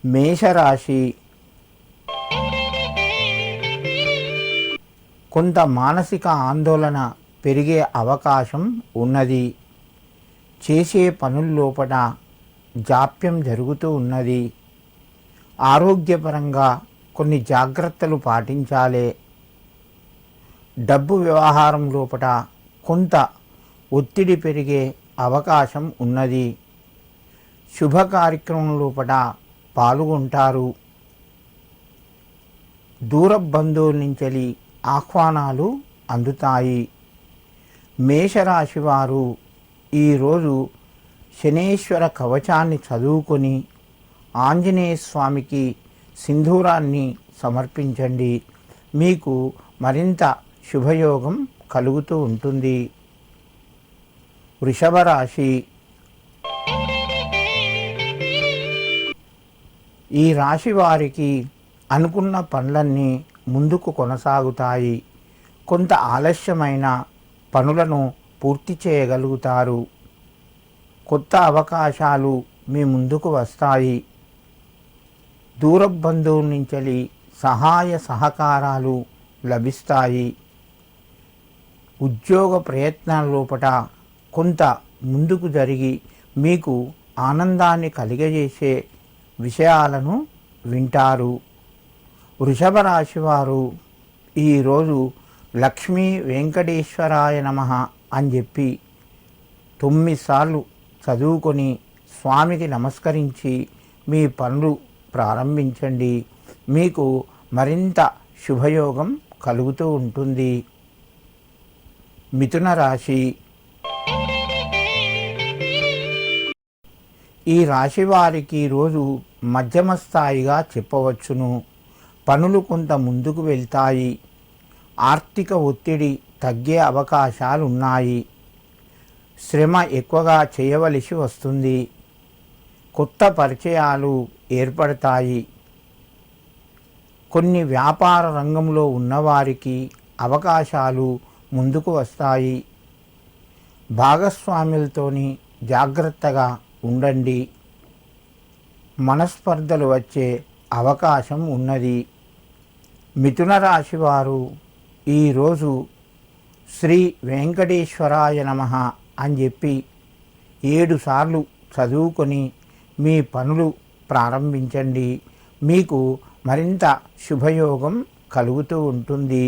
మేషరాశి. కొంత మానసిక ఆందోళన పెరిగే అవకాశం ఉన్నది. చేసే పనుల్లోపట జాప్యం జరుగుతూ ఉన్నది. ఆరోగ్యపరంగా కొన్ని జాగ్రత్తలు పాటించాలి. డబ్బు వ్యవహారం లోపట కొంత ఒత్తిడి పెరిగే అవకాశం ఉన్నది. శుభ కార్యక్రమం లోపట పాల్గొంటారు. దూర బంధువుల నుంచి ఆహ్వానాలు అందుతాయి. మేషరాశి వారు ఈరోజు శనేశ్వర కవచాన్ని చదువుకొని ఆంజనేయ స్వామికి సింధూరాన్ని సమర్పించండి. మీకు మరింత శుభయోగం కలుగుతూ ఉంటుంది. వృషభ రాశి. ఈ రాశి వారికి అనుకున్న పనులన్నీ ముందుకు కొనసాగుతాయి. కొంత ఆలస్యమైన పనులను పూర్తి చేయగలుగుతారు. కొత్త అవకాశాలు మీ ముందుకు వస్తాయి. దూర బంధువుల నుంచి సహాయ సహకారాలు లభిస్తాయి. ఉద్యోగ ప్రయత్నాల లోపట కొంత ముందుకు జరిగి మీకు ఆనందాన్ని కలిగజేసే విషయాలను వింటారు. వృషభ రాశి వారు ఈరోజు లక్ష్మీ వెంకటేశ్వరాయ నమః అని చెప్పి 9 సార్లు చదువుకొని స్వామికి నమస్కరించి మీ పనులు ప్రారంభించండి. మీకు మరింత శుభయోగం కలుగుతూ ఉంటుంది. మిథున రాశి. ఈ రాశి వారికి ఈరోజు మధ్యమ స్థాయిగా చెప్పవచ్చును. పనులు కొంత ముందుకు వెళ్తాయి. ఆర్థిక ఒత్తిడి తగ్గే అవకాశాలున్నాయి. శ్రమ ఎక్కువగా చేయవలసి వస్తుంది. కొత్త పరిచయాలు ఏర్పడతాయి. కొన్ని వ్యాపార రంగంలో ఉన్నవారికి అవకాశాలు ముందుకు వస్తాయి. భాగస్వాములతోని జాగ్రత్తగా ఉండండి. మనస్పర్ధలు వచ్చే అవకాశం ఉన్నది. మిథున రాశి వారు ఈరోజు శ్రీ వెంకటేశ్వరాయ నమః అని చెప్పి 7 సార్లు చదువుకొని మీ పనులు ప్రారంభించండి. మీకు మరింత శుభయోగం కలుగుతూ ఉంటుంది.